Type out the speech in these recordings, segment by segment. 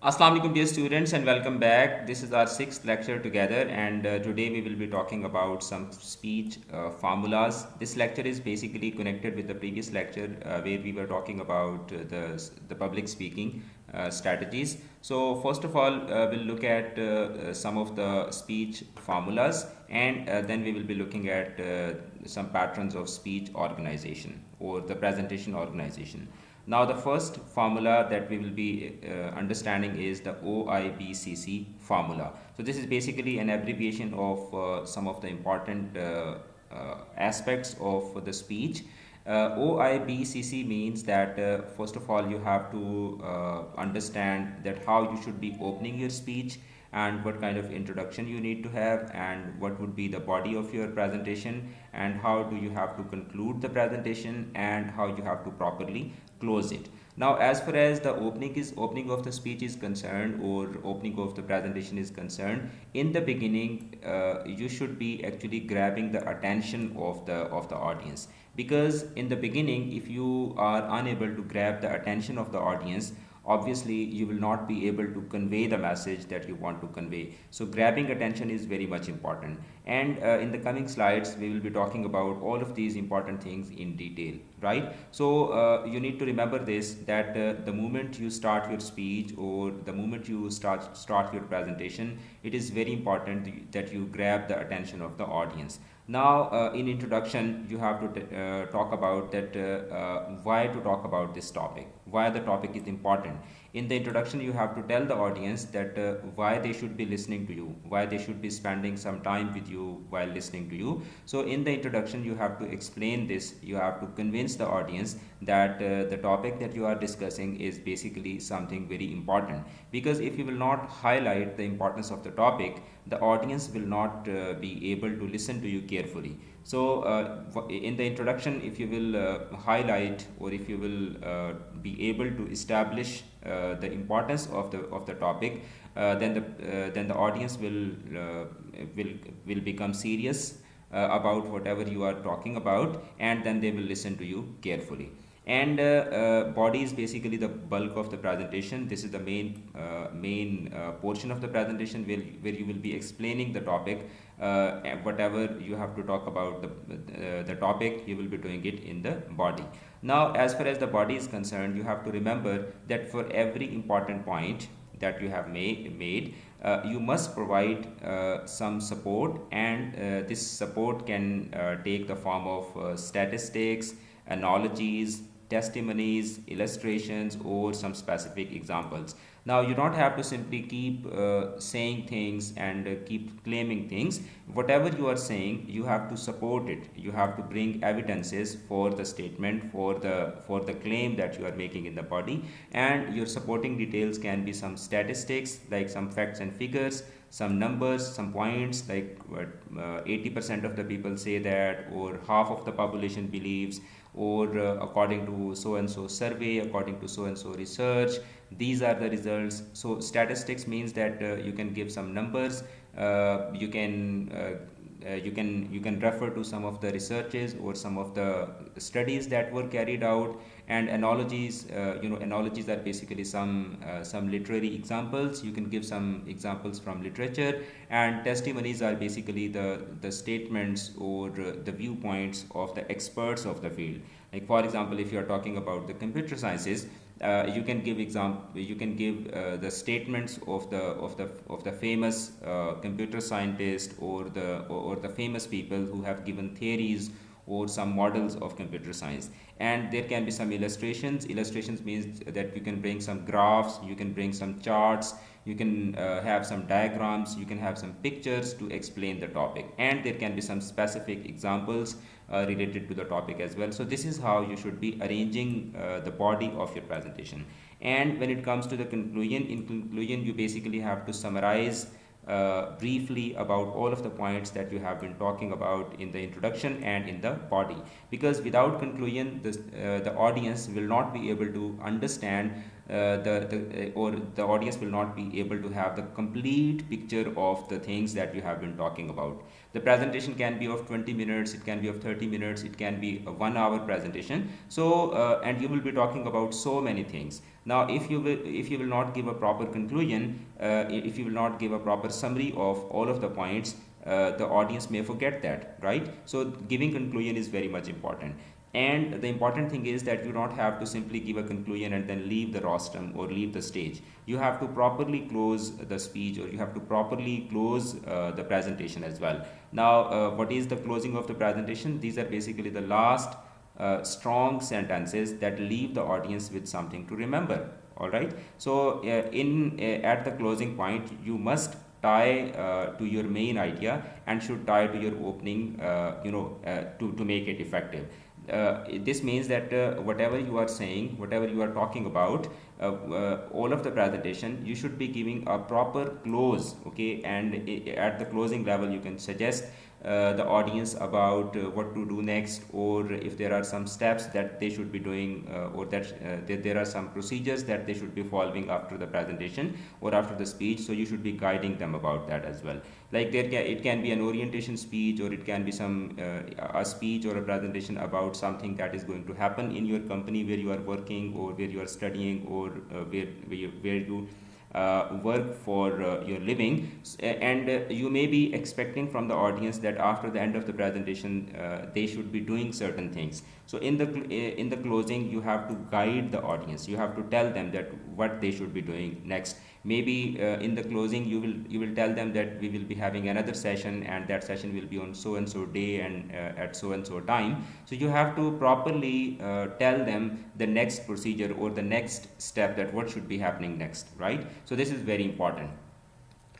Assalamu alaikum dear students and welcome back. This is our sixth lecture together and today we will be talking about some speech formulas. This lecture is basically connected with the previous lecture where we were talking about the public speaking strategies. So first of all we'll look at some of the speech formulas and then we will be looking at some patterns of speech organization or the presentation organization. Now, the first formula that we will be understanding is the OIBCC formula. So, this is basically an abbreviation of some of the important aspects of the speech. OIBCC means that first of all, you have to understand that how you should be opening your speech and what kind of introduction you need to have and what would be the body of your presentation and how do you have to conclude the presentation and how you have to properly close it. Now, as far as the opening of the speech is concerned or opening of the presentation is concerned, in the beginning you should be actually grabbing the attention of the audience, because in the beginning if you are unable to grab the attention of the audience, obviously you will not be able to convey the message that you want to convey. So grabbing attention is very much important, and in the coming slides we will be talking about all of these important things in detail, right? So you need to remember this, that the moment you start your speech or the moment you start your presentation, it is very important that you grab the attention of the audience. Now, in introduction, you have to talk about that why to talk about this topic, why the topic is important. In the introduction, you have to tell the audience that why they should be listening to you, why they should be spending some time with you while listening to you. So, in the introduction, you have to explain this. You have to convince the audience that the topic that you are discussing is basically something very important. Because if you will not highlight the importance of the topic, the audience will not be able to listen to you carefully. So, in the introduction, if you will highlight or if you will be able to establish the importance of the topic, then the audience will will become serious about whatever you are talking about, and then they will listen to you carefully. And body is basically the bulk of the presentation. This is the main portion of the presentation where you will be explaining the topic. Whatever you have to talk about the topic, you will be doing it in the body. Now, as far as the body is concerned, you have to remember that for every important point that you have made, you must provide some support, and this support can take the form of statistics, analogies, testimonies, illustrations, or some specific examples. Now, you don't have to simply keep saying things and keep claiming things. Whatever you are saying, you have to support it. You have to bring evidences for the statement, for the claim that you are making in the body, and your supporting details can be some statistics like some facts and figures, some numbers, some points like 80% of the people say that, or half of the population believes, or according to so and so survey, according to so and so research, these are the results. So statistics means that you can give some numbers, you can refer to some of the researches or some of the studies that were carried out. And analogies, analogies are basically some literary examples. You can give some examples from literature, and testimonies are basically the statements or the viewpoints of the experts of the field. Like for example, if you are talking about the computer sciences, you can give the statements of the famous computer scientist or the famous people who have given theories or some models of computer science. And there can be some illustrations means that you can bring some graphs, you can bring some charts, you can have some diagrams, you can have some pictures to explain the topic, and there can be some specific examples related to the topic as well. So this is how you should be arranging the body of your presentation. And when it comes to the conclusion, in conclusion you basically have to summarize briefly about all of the points that you have been talking about in the introduction and in the body, because without conclusion the audience will not be able to understand or the audience will not be able to have the complete picture of the things that you have been talking about. The presentation can be of 20 minutes, it can be of 30 minutes, it can be a 1 hour presentation. So and you will be talking about so many things. Now if you will not give a proper conclusion, if you will not give a proper summary of all of the points, the audience may forget that, right? So giving conclusion is very much important. And the important thing is that you don't have to simply give a conclusion and then leave the rostrum or leave the stage. You have to properly close the speech, or you have to properly close the presentation as well. Now what is the closing of the presentation? These are basically the last strong sentences that leave the audience with something to remember. All right. So in at the closing point, you must tie to your main idea and should tie to your opening, to make it effective. This means that whatever you are saying, whatever you are talking about, all of the presentation, you should be giving a proper close, okay? And at the closing level, you can suggest the audience about what to do next, or if there are some steps that they should be doing, or that there are some procedures that they should be following after the presentation or after the speech. So you should be guiding them about that as well. Like it can be an orientation speech, or it can be some a speech or a presentation about something that is going to happen in your company where you are working, or where you are studying, or where you work for your living. And you may be expecting from the audience that after the end of the presentation they should be doing certain things. So in the closing, you have to guide the audience, you have to tell them that what they should be doing next. Maybe in the closing, you will tell them that we will be having another session, and that session will be on so and so day and at so and so time. So you have to properly tell them the next procedure or the next step, that what should be happening next, right? So this is very important.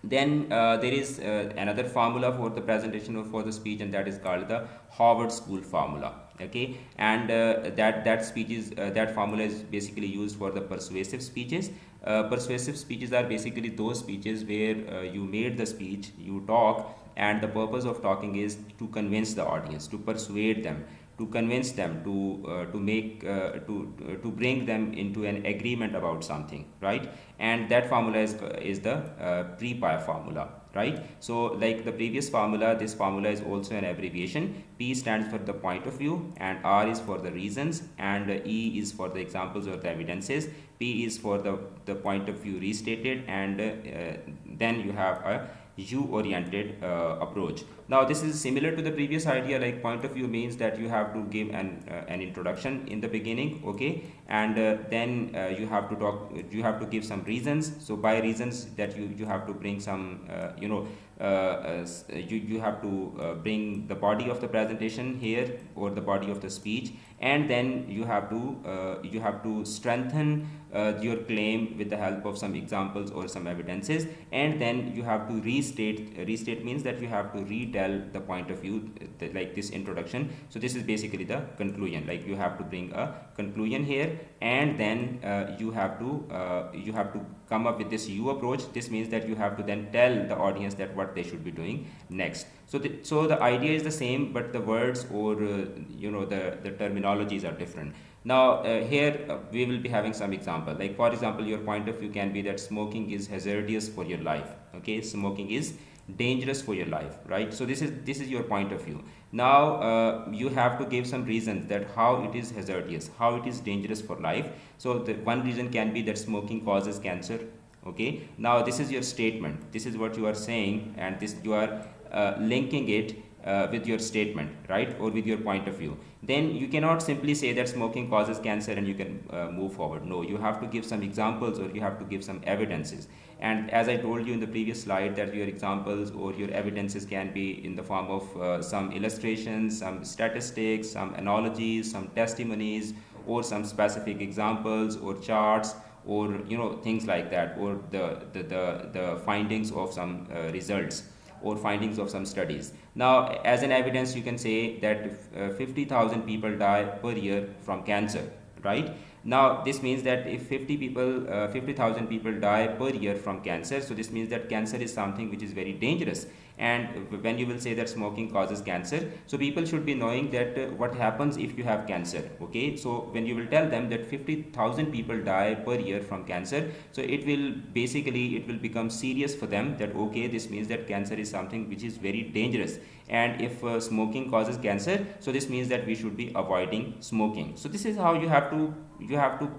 Then there is another formula for the presentation or for the speech, and that is called the Harvard School formula. Okay, and that formula is basically used for the persuasive speeches. Persuasive speeches are basically those speeches where you made the speech, you talk, and the purpose of talking is to convince the audience, to persuade them, to convince them, to bring them into an agreement about something, right? And that formula is the pre-PI formula, right? So like the previous formula, this formula is also an abbreviation. P stands for the point of view, and R is for the reasons, and E is for the examples or the evidences. P is for the point of view restated, and then you have a you-oriented approach. Now this is similar to the previous idea. Like point of view means that you have to give an introduction in the beginning, okay, and then you have to give some reasons. So by reasons, that you have to bring some you have to bring the body of the presentation here, or the body of the speech, and then you have to strengthen your claim with the help of some examples or some evidences, and then you have to restate means that you have to retell the point of view, like this introduction. So this is basically the conclusion. Like you have to bring a conclusion here, and then you have to come up with this U approach. This means that you have to then tell the audience that what they should be doing next. So the idea is the same, but the words or the terminologies are different. Now here we will be having some example. Like for example, your point of view can be that smoking is hazardous for your life. Okay, smoking is dangerous for your life, right? So this is your point of view. Now you have to give some reasons that how it is hazardous, how it is dangerous for life. So the one reason can be that smoking causes cancer. Okay, now this is your statement, this is what you are saying, and this you are linking it with your statement, right, or with your point of view. Then you cannot simply say that smoking causes cancer and you can move forward. No, you have to give some examples, or you have to give some evidences. And as I told you in the previous slide, that your examples or your evidences can be in the form of some illustrations, some statistics, some analogies, some testimonies, or some specific examples or charts, or things like that, or the findings of some results, or findings of some studies. Now as an evidence, you can say that 50,000 people die per year from cancer, right? Now this means that if 50,000 people die per year from cancer, so this means that cancer is something which is very dangerous. And when you will say that smoking causes cancer, so people should be knowing that what happens if you have cancer. Okay, so when you will tell them that 50,000 people die per year from cancer, so it will become serious for them that okay, this means that cancer is something which is very dangerous. And if smoking causes cancer, so this means that we should be avoiding smoking. So this is how you have to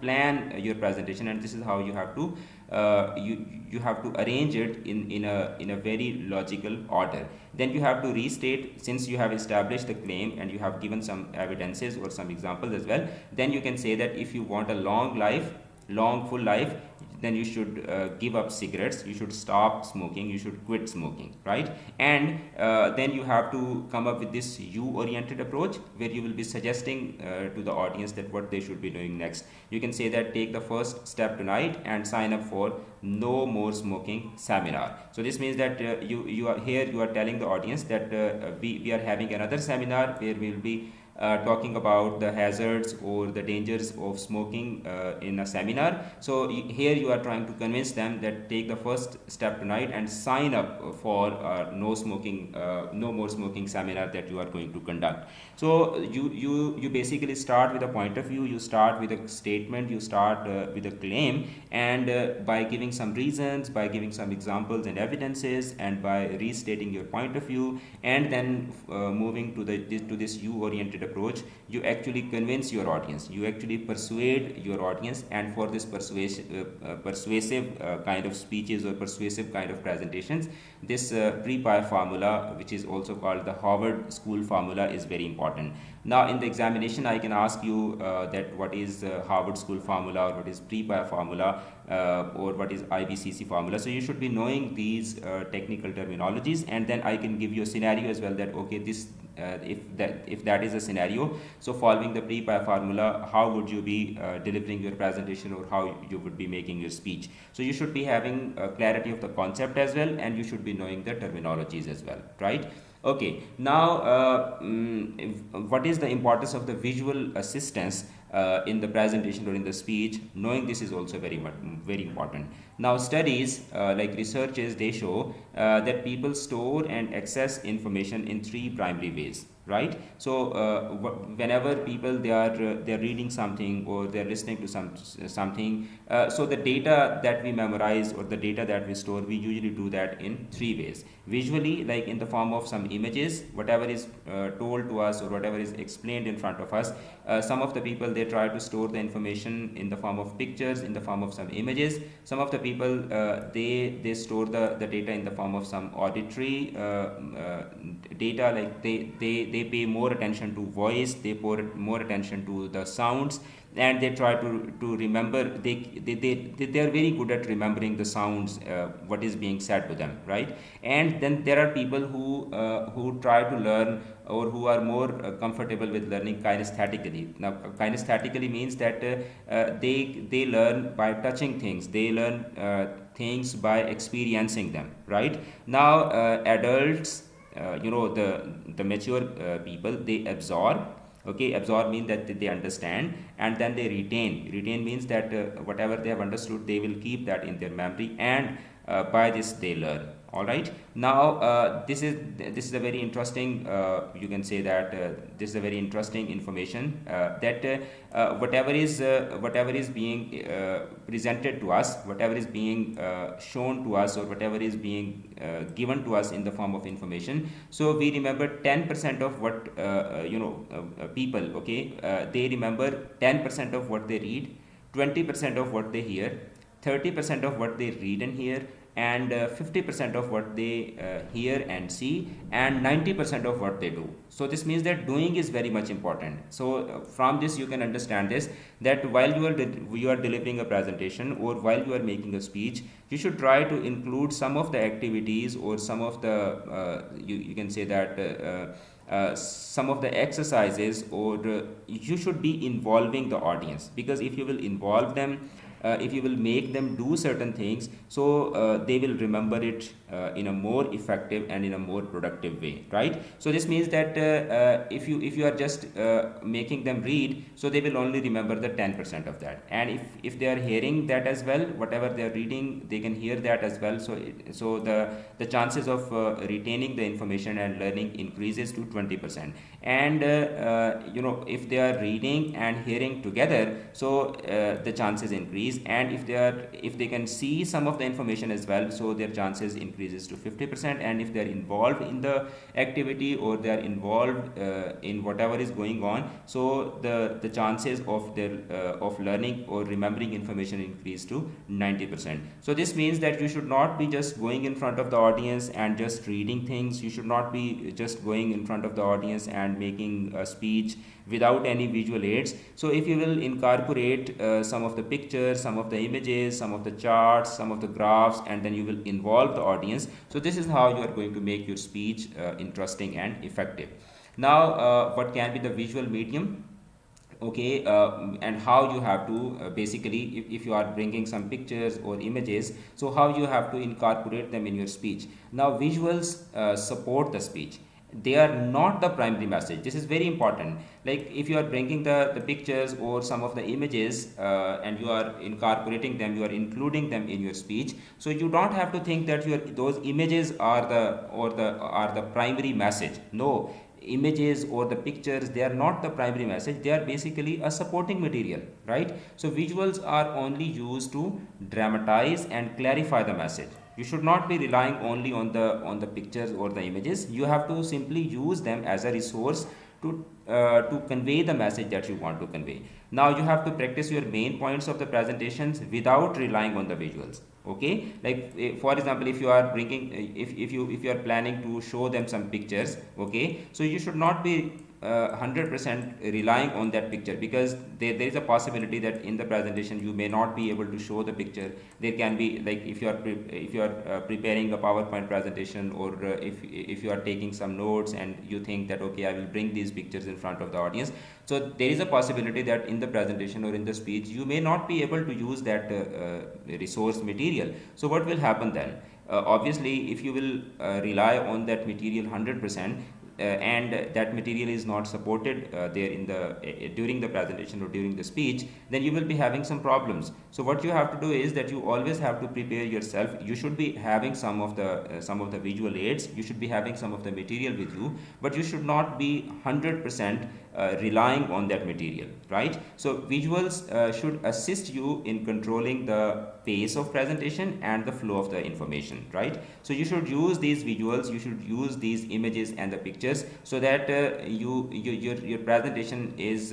plan your presentation, and this is how you have to you have to arrange it in a very logical order. Then you have to restate, since you have established the claim and you have given some evidences or some examples as well. Then you can say that if you want a long full life, then you should give up cigarettes, you should stop smoking, you should quit smoking, right? And then you have to come up with this you oriented approach, where you will be suggesting to the audience that what they should be doing next. You can say that take the first step tonight and sign up for no more smoking seminar. So this means that you are telling the audience that we are having another seminar where we will be talking about the hazards or the dangers of smoking in a seminar. So here you are trying to convince them that take the first step tonight and sign up for no more smoking seminar that you are going to conduct. So you basically start with a point of view, you start with a statement, you start with a claim, and by giving some reasons, by giving some examples and evidences, and by restating your point of view, and then moving to this you oriented approach, you actually convince your audience, you actually persuade your audience. And for this persuasive kind of speeches or persuasive kind of presentations, this pre-pi formula, which is also called the Harvard School formula, is very important. Now in the examination I can ask you that what is Harvard School formula, or what is pre-pi formula, or what is IBCC formula. So you should be knowing these technical terminologies, and then I can give you a scenario as well that okay, this if that is a scenario, so following the pre-pi formula, how would you be delivering your presentation, or how you would be making your speech. So you should be having clarity of the concept as well, and you should be knowing the terminologies as well, right? Okay, now what is the importance of the visual assistance in the presentation or in the speech? Knowing this is also very important. Now studies like researches, they show that people store and access information in three primary ways, right? So whenever people they're reading something, or they're listening to something, so the data that we memorize or the data that we store, we usually do that in three ways. Visually, like in the form of some images, whatever is told to us or whatever is explained in front of us. Some of the people, they try to store the information in the form of pictures, in the form of some images. Some of the people they store the data in the form of some auditory data, like they pay more attention to voice, they pay more attention to the sounds, and they try to remember. They are very good at remembering the sounds, what is being said to them, right? And then there are people who try to learn, or who are more comfortable with learning kinesthetically. Now kinesthetically means that they learn by touching things, they learn things by experiencing them, right? Now adults, the mature people, they absorb. Okay, absorb means that they understand, and then they retain means that whatever they have understood, they will keep that in their memory, and by this they learn. All right, now this is a very interesting, you can say that this is a very interesting information, that whatever is being presented to us, whatever is being shown to us, or whatever is being given to us in the form of information, so we remember 10% of what people, okay, they remember 10% of what they read, 20% of what they hear, 30% of what they read and hear, and 50% of what they hear and see, and 90% of what they do. So this means that doing is very much important. So from this you can understand this, that while you are delivering a presentation, or while you are making a speech, you should try to include some of the activities, or some of the you can say that some of the exercises, or you should be involving the audience, because if you will involve them, if you will make them do certain things, so they will remember it in a more effective and in a more productive way, right? So this means that if you are just making them read, so they will only remember the 10% of that. And if they are hearing that as well, whatever they are reading, they can hear that as well. So the chances of retaining the information and learning increases to 20%. And if they are reading and hearing together, so the chances increase. And if they can see some of the information as well, so their chances increases to 50%. And if they are involved in the activity, or they are involved in whatever is going on, so the chances of their of learning or remembering information increase to 90%. So this means that you should not be just going in front of the audience and just reading things. You should not be just going in front of the audience and making a speech without any visual aids. So if you will incorporate some of the pictures, some of the images, some of the charts, some of the graphs, and then you will involve the audience, so this is how you are going to make your speech interesting and effective. Now what can be the visual medium? Okay, and how you have to basically, if you are bringing some pictures or images, so how you have to incorporate them in your speech. Now visuals support the speech, they are not the primary message. This is very important. Like if you are bringing the pictures or some of the images and you are incorporating them, you are including them in your speech, so you don't have to think that those images are the primary message. No, images or the pictures, they are not the primary message, they are basically a supporting material, right? So visuals are only used to dramatize and clarify the message. You should not be relying only on the pictures or the images. You have to simply use them as a resource to convey the message that you want to convey. Now you have to practice your main points of the presentations without relying on the visuals. Okay, like for example, if you are bringing if you are planning to show them some pictures, okay, so you should not be 100% relying on that picture, because there is a possibility that in the presentation you may not be able to show the picture. There can be, like if you are preparing a PowerPoint presentation, or if you are taking some notes and you think that okay, I will bring these pictures in front of the audience, so there is a possibility that in the presentation or in the speech you may not be able to use that resource material. So what will happen then? Obviously if you will rely on that material 100%, and that material is not supported there in the during the presentation or during the speech, then you will be having some problems. So what you have to do is that you always have to prepare yourself. You should be having some of the visual aids, you should be having some of the material with you, but you should not be 100% relying on that material, right? So visuals should assist you in controlling the pace of presentation and the flow of the information, right? So you should use these visuals, you should use these images and the pictures, so that your presentation is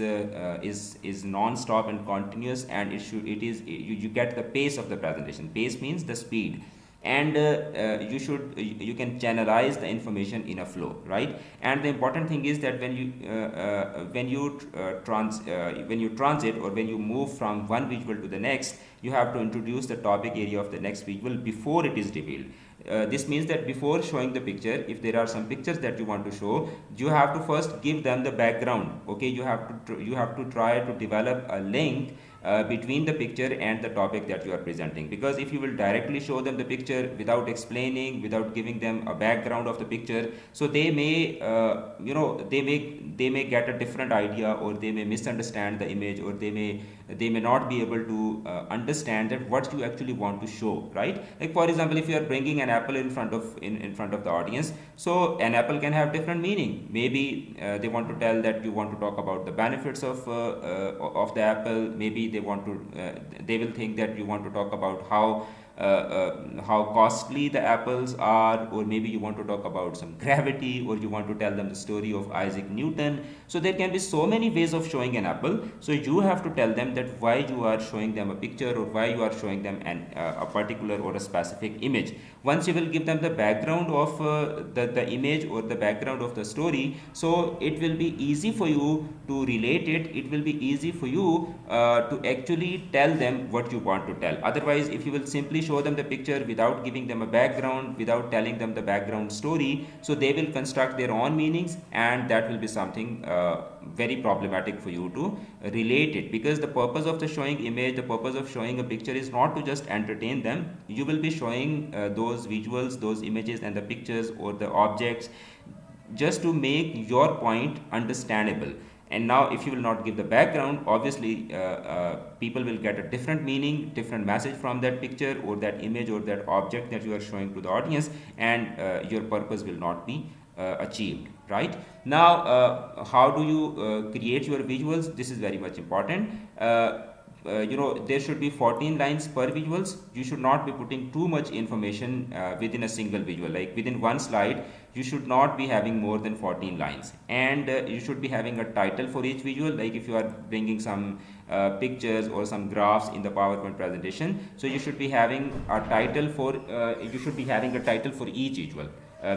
non-stop and continuous, and you get the pace of the presentation. Pace means the speed, and you can channelize the information in a flow, right? And the important thing is that when you transit, or when you move from one visual to the next, you have to introduce the topic area of the next visual before it is revealed. This means that before showing the picture, if there are some pictures that you want to show, you have to first give them the background. Okay, you have to try to develop a link between the picture and the topic that you are presenting, because if you will directly show them the picture without explaining, without giving them a background of the picture, so they may they may get a different idea, or they may misunderstand the image, or they may not be able to understand that what you actually want to show, right? Like for example, if you are bringing an apple in front of the audience, so an apple can have different meaning. Maybe they want to tell that you want to talk about the benefits of the apple. Maybe they will think that you want to talk about how costly the apples are, or maybe you want to talk about some gravity, or you want to tell them the story of Isaac Newton. So there can be so many ways of showing an apple. So you have to tell them that why you are showing them a picture, or why you are showing them a particular or a specific image. Once you will give them the background of the image, or the background of the story, so it will be easy for you to relate it. It will be easy for you to actually tell them what you want to tell. Otherwise, if you will simply show them the picture without giving them a background, without telling them the background story, so they will construct their own meanings, and that will be something very problematic for you to relate it, because the purpose of the showing image, the purpose of showing a picture is not to just entertain them. You will be showing those visuals, those images and the pictures or the objects just to make your point understandable. And now if you will not give the background, obviously people will get a different meaning, different message from that picture or that image or that object that you are showing to the audience, and your purpose will not be achieved. Right now, how do you create your visuals? This is very much important. There should be 14 lines per visuals. You should not be putting too much information within a single visual. Like within one slide, you should not be having more than 14 lines, and you should be having a title for each visual. Like if you are bringing some pictures or some graphs in the PowerPoint presentation, so you should be having a title for each visual.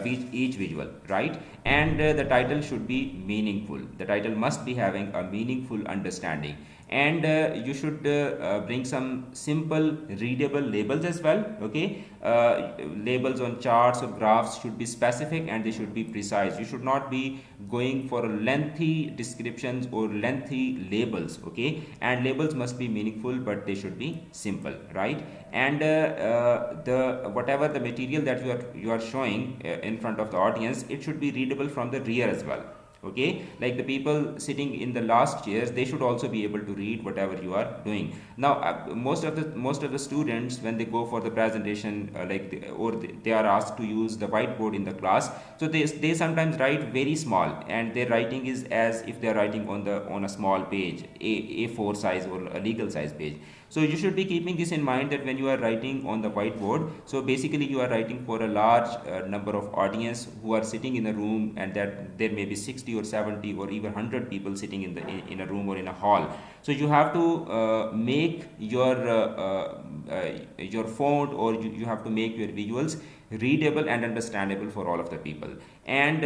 Each visual, right? And the title should be meaningful. The title must be having a meaningful understanding, and you should bring some simple readable labels as well. Okay, labels on charts or graphs should be specific and they should be precise. You should not be going for lengthy descriptions or lengthy labels. Okay, and labels must be meaningful, but they should be simple, right? And the whatever the material that you are showing in front of the audience, it should be readable from the rear as well. Okay, like the people sitting in the last chairs, they should also be able to read whatever you are doing. Now most of the students, when they go for the presentation, they are asked to use the whiteboard in the class, so they sometimes write very small, and their writing is as if they are writing on a small page, A4 size or a legal size page. So you should be keeping this in mind, that when you are writing on the whiteboard, so basically you are writing for a large number of audience who are sitting in a room, and that there may be 60 or 70 or even 100 people sitting in a room or in a hall. So you have to make your font, or you have to make your visuals readable and understandable for all of the people. And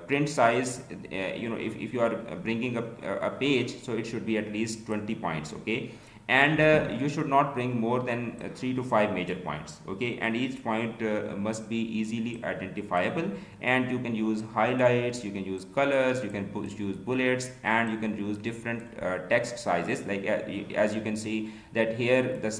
print size, if you are bringing a page, so it should be at least 20 points. Okay, and you should not bring more than 3 to 5 major points. Okay, and each point must be easily identifiable, and you can use highlights, you can use colors, you can use bullets, and you can use different text sizes. Like as you can see that here the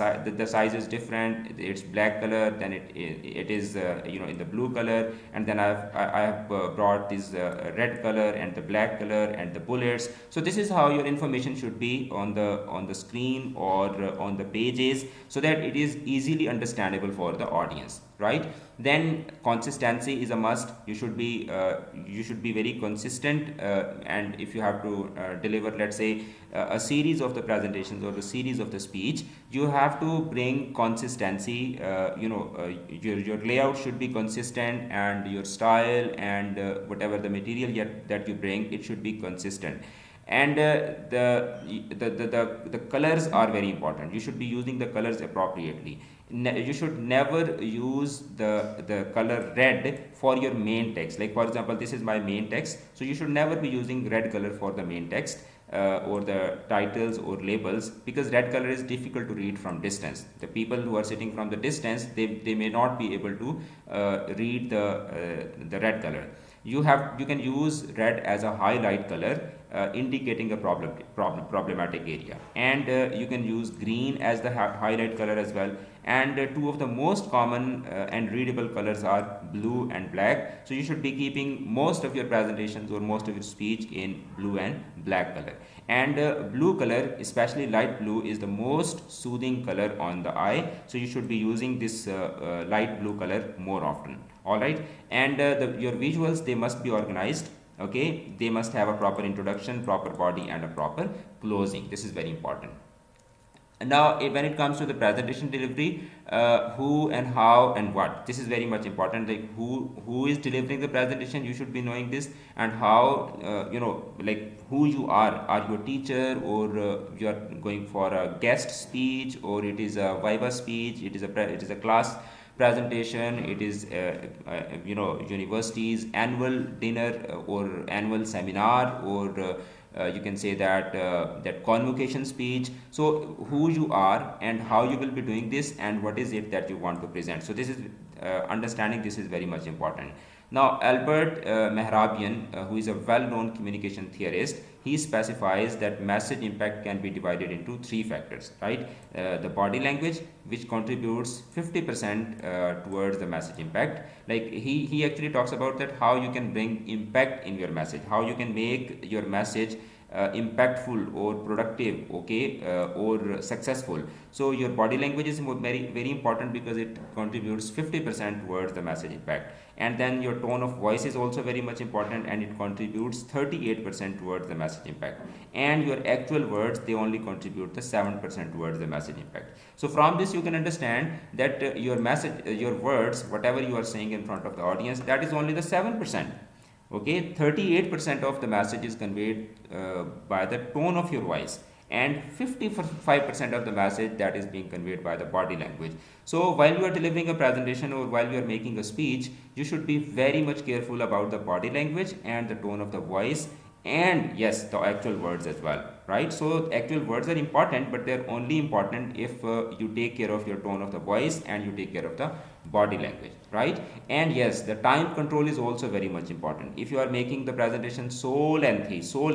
size is different. It's black color, then it is in the blue color, and then I have brought this red color and the black color and the bullets. So this is how your information should be on the screen or on the pages, so that it is easily understandable for the audience, right? Then consistency is a must. You should be very consistent, and if you have to deliver, let's say, a series of the presentations or a series of the speech, you have to bring consistency. Your layout should be consistent, and your style and whatever the material that you bring, it should be consistent. And the colors are very important. You should be using the colors appropriately. You should never use the color red for your main text. Like for example, this is my main text, so you should never be using red color for the main text or the titles or labels, because red color is difficult to read from distance. The people who are sitting from the distance, they may not be able to read the red color. You can use red as a highlight color, indicating a problematic area, and you can use green as the highlight color as well. And two of the most common and readable colors are blue and black, so you should be keeping most of your presentations or most of your speech in blue and black color. And blue color, especially light blue, is the most soothing color on the eye, so you should be using this light blue color more often. All right, and your visuals, they must be organized. Okay, they must have a proper introduction, proper body, and a proper closing. This is very important. Now when it comes to the presentation delivery, who and how and what, this is very much important. Like who is delivering the presentation, you should be knowing this. And how, like who you are you a teacher, or you are going for a guest speech, or it is a viva speech, it is a class presentation, it is university's annual dinner or annual seminar, or you can say that that convocation speech. So who you are and how you will be doing this and what is it that you want to present. So this is understanding this is very much important. Now, Albert Mehrabian, who is a well-known communication theorist, he specifies that message impact can be divided into three factors, right? The body language, which contributes 50% towards the message impact. Like he actually talks about that how you can bring impact in your message, how you can make your message impactful or productive, okay, or successful. So your body language is very very important because it contributes 50% towards the message impact. And then your tone of voice is also very much important, and it contributes 38% towards the message impact. And your actual words, they only contribute the 7% towards the message impact. So from this you can understand that your message, your words, whatever you are saying in front of the audience, that is only the 7%. Okay, 38% of the message is conveyed by the tone of your voice, and 55% of the message that is being conveyed by the body language. So while you are delivering a presentation or while you are making a speech, you should be very much careful about the body language and the tone of the voice, and yes, the actual words as well, right? So actual words are important, but they're only important if you take care of your tone of the voice and you take care of the body language, right? And yes, the time control is also very much important. If you are making the presentation so lengthy, so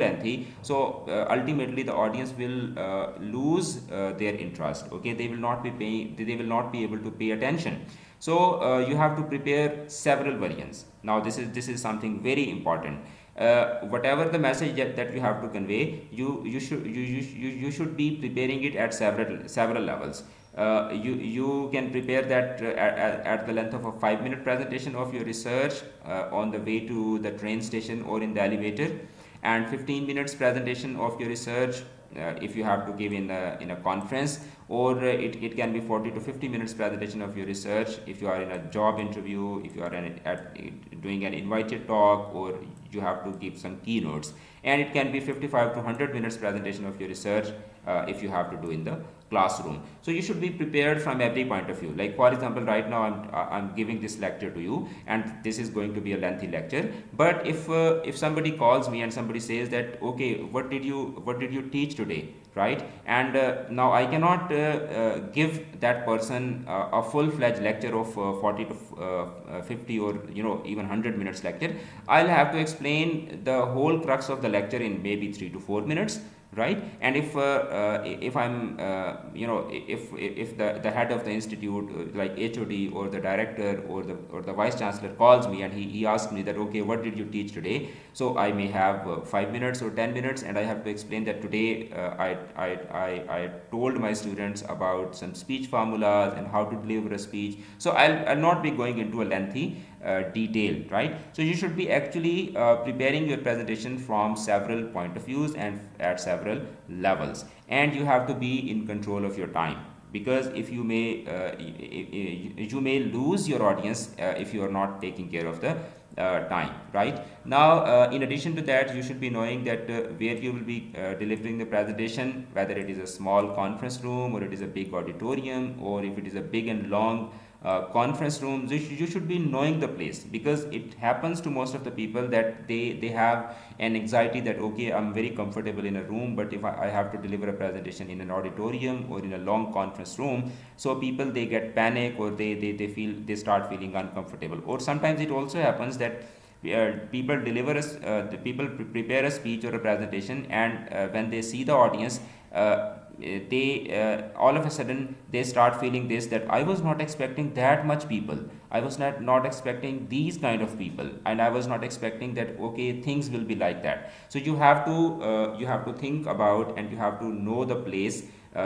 ultimately the audience will lose their interest. Okay, they will not be able to pay attention. So you have to prepare several variants. Now this is something very important. Whatever the message that you have to convey, you should be preparing it at several levels. You can prepare that at the length of a 5-minute presentation of your research on the way to the train station or in the elevator, and 15 minutes presentation of your research if you have to give in a conference, or it can be 40 to 50 minutes presentation of your research if you are in a job interview, if you are doing an invited talk, or you have to give some keynotes. And it can be 55 to 100 minutes presentation of your research if you have to do in the classroom. So you should be prepared from every point of view. Like for example, right now I'm giving this lecture to you, and this is going to be a lengthy lecture. But if somebody calls me and somebody says that, okay, what did you teach today, right? And now I cannot give that person a full-fledged lecture of 40 to 50 or even 100 minutes lecture. I'll have to explain the whole crux of the lecture in maybe 3 to 4 minutes, right? And if I'm if the head of the institute, like HOD or the director or the vice chancellor calls me and he asks me that, okay, what did you teach today? So I may have 5 minutes or 10 minutes, and I have to explain that today I told my students about some speech formulas and how to deliver a speech. So I'll not be going into a lengthy detail, right? So you should be actually preparing your presentation from several point of views and at several levels, and you have to be in control of your time, because if you may lose your audience if you are not taking care of the time, right? Now in addition to that, you should be knowing that where you will be delivering the presentation, whether it is a small conference room or it is a big auditorium, or if it is a big and long conference rooms. You should be knowing the place, because it happens to most of the people that they have an anxiety that, okay, I'm very comfortable in a room, but if I have to deliver a presentation in an auditorium or in a long conference room, so people, they get panic, or they start feeling uncomfortable. Or sometimes it also happens that people prepare a speech or a presentation, and when they see the audience, they all of a sudden they start feeling this, that I was not expecting that much people, I was not expecting these kind of people, and I was not expecting that, okay, things will be like that. So you have to think about, and you have to know the place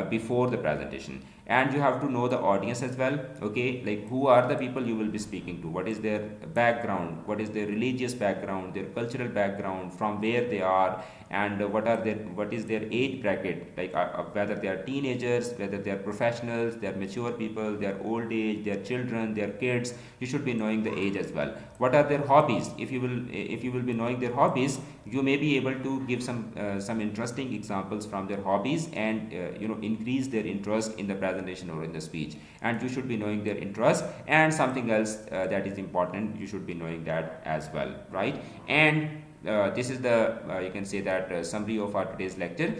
before the presentation, and you have to know the audience as well. Okay, like who are the people you will be speaking to, what is their background, what is their religious background, their cultural background, from where they are, and what is their age bracket, like whether they are teenagers, whether they are professionals, they are mature people, they are old age, they are children, they are kids. You should be knowing the age as well. What are their hobbies? If you will be knowing their hobbies, you may be able to give some interesting examples from their hobbies, and increase their interest in the presentation or in the speech. And you should be knowing their interest, and something else that is important, you should be knowing that as well, right? And this is the you can say that summary of our today's lecture.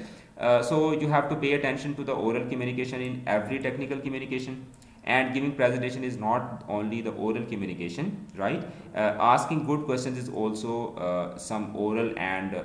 So you have to pay attention to the oral communication in every technical communication, and giving presentation is not only the oral communication, right? Asking good questions is also some oral and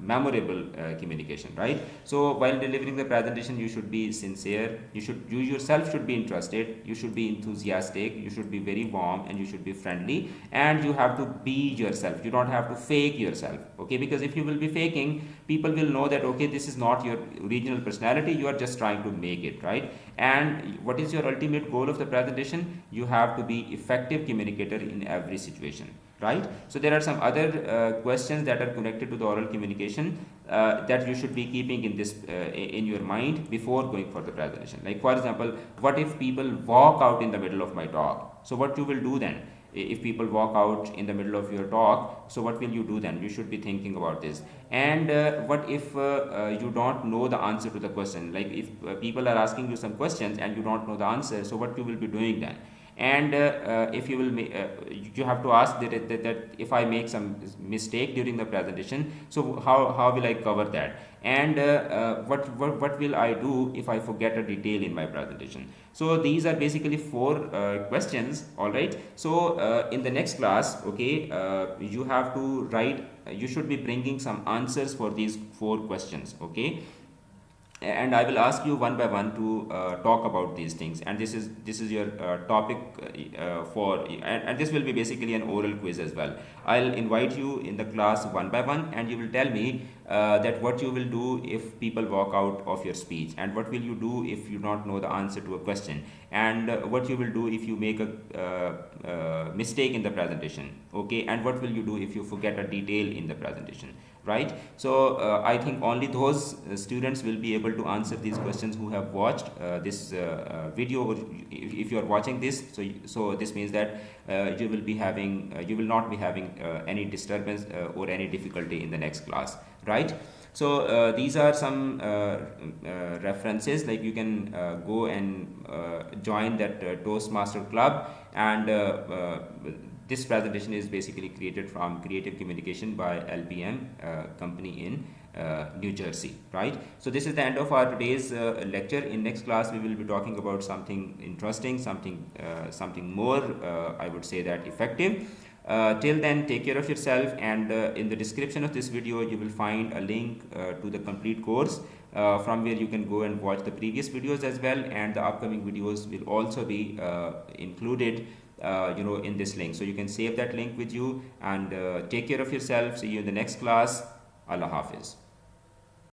memorable communication, right? So while delivering the presentation, you should be sincere, you yourself should be interested, you should be enthusiastic, you should be very warm, and you should be friendly, and you have to be yourself. You don't have to fake yourself, okay? Because if you will be faking, people will know that okay, this is not your original personality, you are just trying to make it, right? And what is your ultimate goal of the presentation? You have to be effective communicator in every situation, right? So there are some other questions that are connected to the oral communication that you should be keeping in this in your mind before going for the presentation. Like for example, what if people walk out in the middle of my talk? So what you will do then? If people walk out in the middle of your talk, so what will you do then? You should be thinking about this. And what if you don't know the answer to the question? Like if people are asking you some questions and you don't know the answer, so what you will be doing then? And if you will you have to ask that if I make some mistake during the presentation, so how will I cover that? And what will I do if I forget a detail in my presentation? So these are basically four questions, all right? So in the next class, okay, you have to write, you should be bringing some answers for these four questions, okay? And I will ask you one by one to talk about these things, and this is your topic and this will be basically an oral quiz as well. I'll invite you in the class one by one, and you will tell me that what you will do if people walk out of your speech, and what will you do if you don't know the answer to a question, and what you will do if you make a mistake in the presentation, okay, and what will you do if you forget a detail in the presentation, right? So I think only those students will be able to answer these questions who have watched this video, or if you are watching this, so this means that you will be having you will not be having any disturbance or any difficulty in the next class, right? So these are some references, like you can go and join that Toastmaster club, and this presentation is basically created from Creative Communication by LPM company in New Jersey, right? So this is the end of our today's lecture. In next class, we will be talking about something interesting, something more, I would say that effective. Till then, take care of yourself, and in the description of this video, you will find a link to the complete course from where you can go and watch the previous videos as well, and the upcoming videos will also be included in this link. So you can save that link with you, and take care of yourself. See you in the next class. Allah Hafiz.